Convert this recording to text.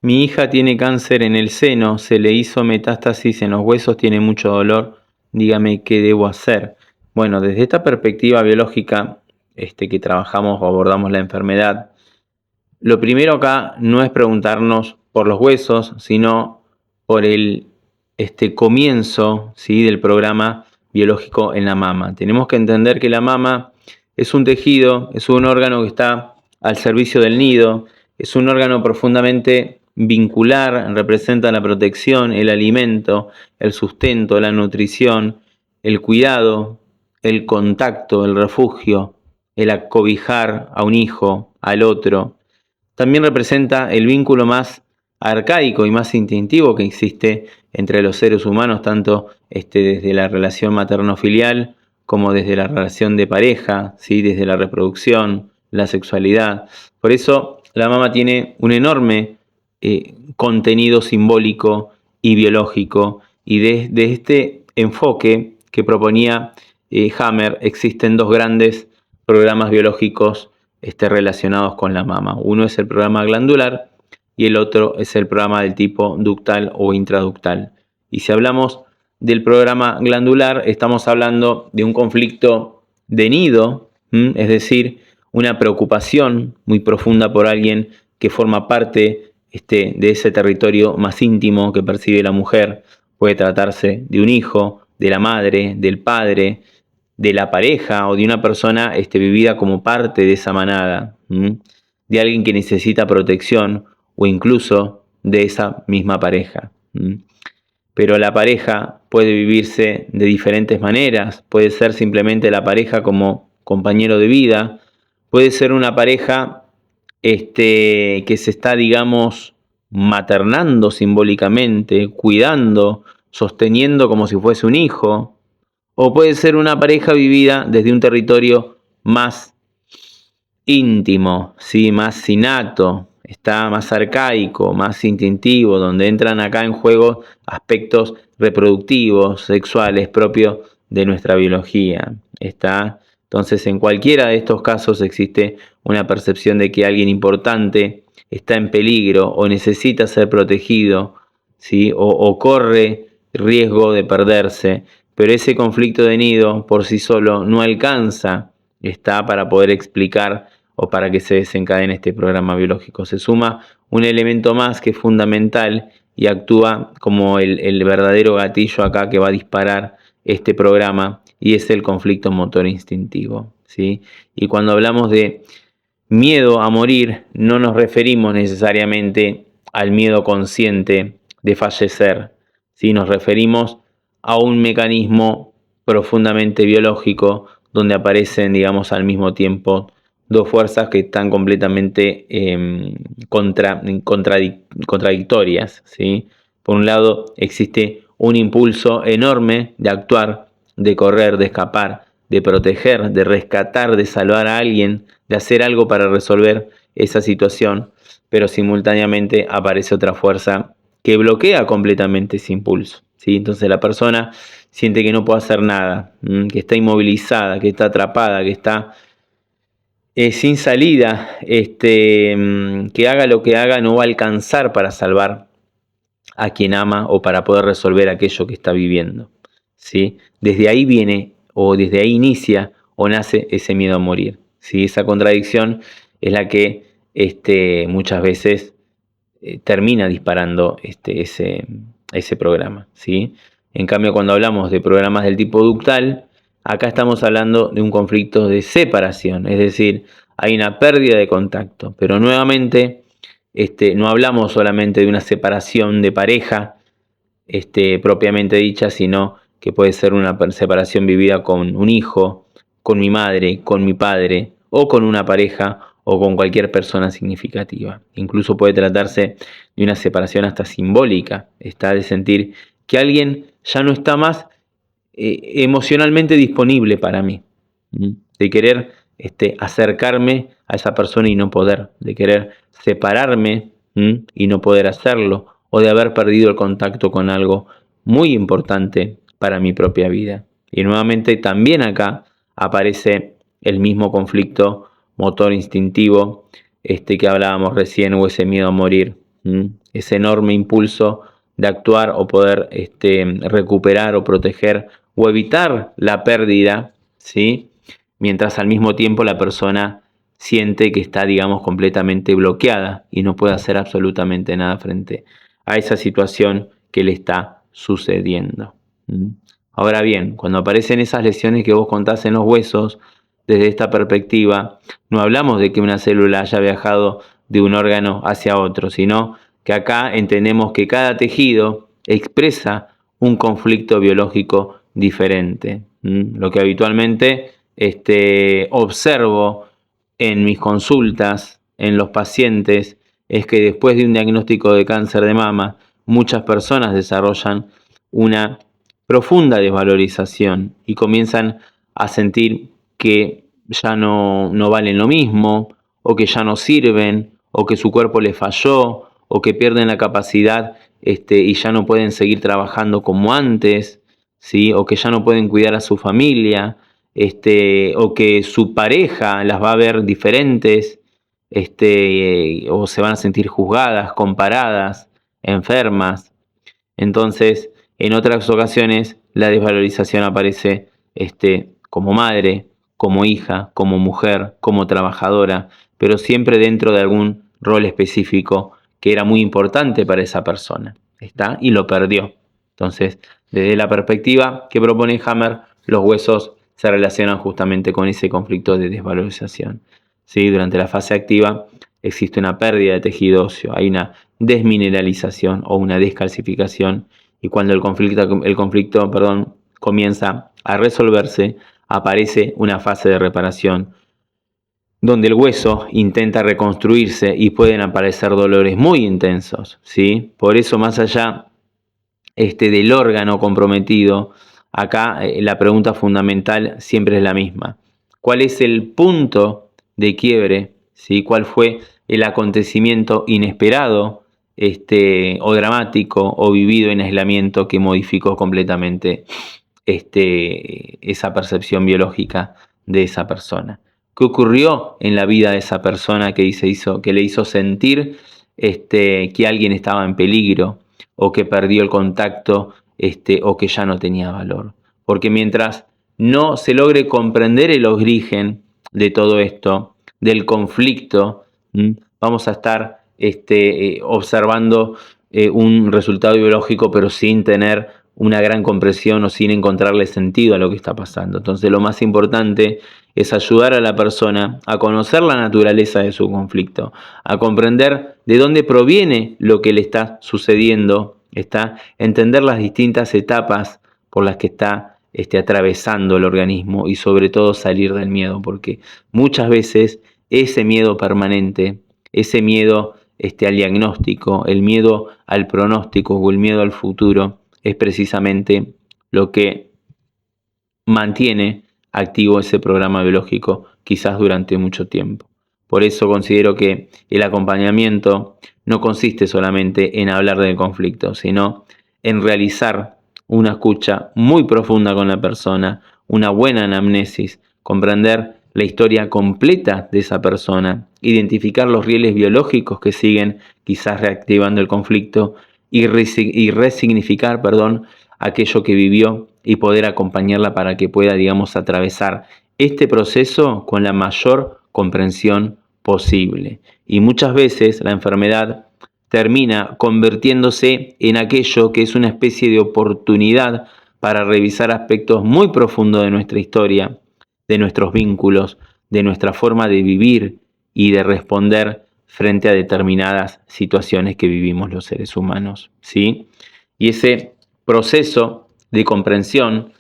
Mi hija tiene cáncer en el seno, se le hizo metástasis en los huesos, tiene mucho dolor, dígame qué debo hacer. Bueno, desde esta perspectiva biológica, que trabajamos o abordamos la enfermedad, lo primero acá no es preguntarnos por los huesos, sino por el comienzo, ¿sí?, del programa biológico en la mama. Tenemos que entender que la mama es un tejido, es un órgano que está al servicio del nido, es un órgano profundamente vincular, representa la protección, el alimento, el sustento, la nutrición, el cuidado, el contacto, el refugio, el acobijar a un hijo, al otro. También representa el vínculo más arcaico y más instintivo que existe entre los seres humanos, tanto desde la relación materno-filial como desde la relación de pareja, ¿sí?, desde la reproducción, la sexualidad. Por eso la mama tiene un enorme contenido simbólico y biológico, y de este enfoque que proponía Hammer existen dos grandes programas biológicos relacionados con la mama. Uno es el programa glandular y el otro es el programa del tipo ductal o intraductal. Y si hablamos del programa glandular, estamos hablando de un conflicto de nido, es decir, una preocupación muy profunda por alguien que forma parte de ese territorio más íntimo que percibe la mujer. Puede tratarse de un hijo, de la madre, del padre, de la pareja o de una persona vivida como parte de esa manada, de alguien que necesita protección o incluso de esa misma pareja. Pero la pareja puede vivirse de diferentes maneras, puede ser simplemente la pareja como compañero de vida, puede ser una pareja que se está, digamos, maternando simbólicamente, cuidando, sosteniendo como si fuese un hijo, o puede ser una pareja vivida desde un territorio más íntimo, ¿sí?, más innato, está más arcaico, más instintivo, donde entran acá en juego aspectos reproductivos, sexuales, propios de nuestra biología. Entonces, en cualquiera de estos casos existe una percepción de que alguien importante está en peligro o necesita ser protegido, ¿sí?, o corre riesgo de perderse. Pero ese conflicto de nido por sí solo no alcanza para poder explicar o para que se desencadene este programa biológico. Se suma un elemento más que es fundamental y actúa como el verdadero gatillo acá que va a disparar este programa, y es el conflicto motor instintivo, ¿sí? Y cuando hablamos de miedo a morir, no nos referimos necesariamente al miedo consciente de fallecer, ¿sí? Nos referimos a un mecanismo profundamente biológico donde aparecen, digamos, al mismo tiempo dos fuerzas que están completamente contradictorias, ¿sí? Por un lado existe un impulso enorme de actuar, de correr, de escapar, de proteger, de rescatar, de salvar a alguien, de hacer algo para resolver esa situación, pero simultáneamente aparece otra fuerza que bloquea completamente ese impulso, ¿sí? Entonces la persona siente que no puede hacer nada, que está inmovilizada, que está atrapada, que está sin salida, que haga lo que haga no va a alcanzar para salvar a quien ama o para poder resolver aquello que está viviendo, ¿sí? Desde ahí viene, o desde ahí inicia o nace ese miedo a morir, ¿sí? Esa contradicción es la que muchas veces termina disparando ese programa, ¿sí? En cambio, cuando hablamos de programas del tipo ductal, acá estamos hablando de un conflicto de separación, es decir, hay una pérdida de contacto, pero nuevamente no hablamos solamente de una separación de pareja propiamente dicha, sino que puede ser una separación vivida con un hijo, con mi madre, con mi padre, o con una pareja, o con cualquier persona significativa. Incluso puede tratarse de una separación hasta simbólica, de sentir que alguien ya no está más emocionalmente disponible para mí, de querer acercarme a esa persona y no poder, de querer separarme y no poder hacerlo, o de haber perdido el contacto con algo muy importante para mi propia vida. Y nuevamente también acá aparece el mismo conflicto motor instintivo que hablábamos recién, o ese miedo a morir, ese enorme impulso de actuar o poder recuperar o proteger o evitar la pérdida, ¿sí? Mientras al mismo tiempo la persona siente que está, digamos, completamente bloqueada y no puede hacer absolutamente nada frente a esa situación que le está sucediendo. Ahora bien, cuando aparecen esas lesiones que vos contás en los huesos, desde esta perspectiva, no hablamos de que una célula haya viajado de un órgano hacia otro, sino que acá entendemos que cada tejido expresa un conflicto biológico diferente. Lo que habitualmente observo en mis consultas, en los pacientes, es que después de un diagnóstico de cáncer de mama, muchas personas desarrollan una profunda desvalorización y comienzan a sentir que ya no valen lo mismo, o que ya no sirven, o que su cuerpo les falló, o que pierden la capacidad y ya no pueden seguir trabajando como antes, ¿sí? O que ya no pueden cuidar a su familia, o que su pareja las va a ver diferentes, o se van a sentir juzgadas, comparadas, enfermas. Entonces, en otras ocasiones, la desvalorización aparece como madre, como hija, como mujer, como trabajadora, pero siempre dentro de algún rol específico que era muy importante para esa persona, ¿está? Y lo perdió. Entonces, desde la perspectiva que propone Hammer, los huesos se relacionan justamente con ese conflicto de desvalorización. ¿Sí? Durante la fase activa existe una pérdida de tejido óseo, hay una desmineralización o una descalcificación, y cuando el conflicto comienza a resolverse, aparece una fase de reparación donde el hueso intenta reconstruirse y pueden aparecer dolores muy intensos, ¿sí? Por eso, más allá del órgano comprometido, acá la pregunta fundamental siempre es la misma. ¿Cuál es el punto de quiebre? ¿Sí? ¿Cuál fue el acontecimiento inesperado o dramático o vivido en aislamiento que modificó completamente esa percepción biológica de esa persona? ¿Qué ocurrió en la vida de esa persona que le hizo sentir que alguien estaba en peligro, o que perdió el contacto, o que ya no tenía valor? Porque mientras no se logre comprender el origen de todo esto, del conflicto, vamos a estar observando un resultado biológico, pero sin tener una gran comprensión o sin encontrarle sentido a lo que está pasando. Entonces, lo más importante es ayudar a la persona a conocer la naturaleza de su conflicto, a comprender de dónde proviene lo que le está sucediendo, entender las distintas etapas por las que está atravesando el organismo, y sobre todo salir del miedo, porque muchas veces ese miedo permanente, ese miedo al diagnóstico, el miedo al pronóstico o el miedo al futuro, es precisamente lo que mantiene activo ese programa biológico, quizás durante mucho tiempo. Por eso considero que el acompañamiento no consiste solamente en hablar del conflicto, sino en realizar una escucha muy profunda con la persona, una buena anamnesis, comprender la historia completa de esa persona, identificar los rieles biológicos que siguen quizás reactivando el conflicto, y resignificar, aquello que vivió, y poder acompañarla para que pueda, atravesar este proceso con la mayor comprensión posible. Y muchas veces la enfermedad termina convirtiéndose en aquello que es una especie de oportunidad para revisar aspectos muy profundos de nuestra historia, de nuestros vínculos, de nuestra forma de vivir y de responder frente a determinadas situaciones que vivimos los seres humanos, ¿sí? Y ese proceso de comprensión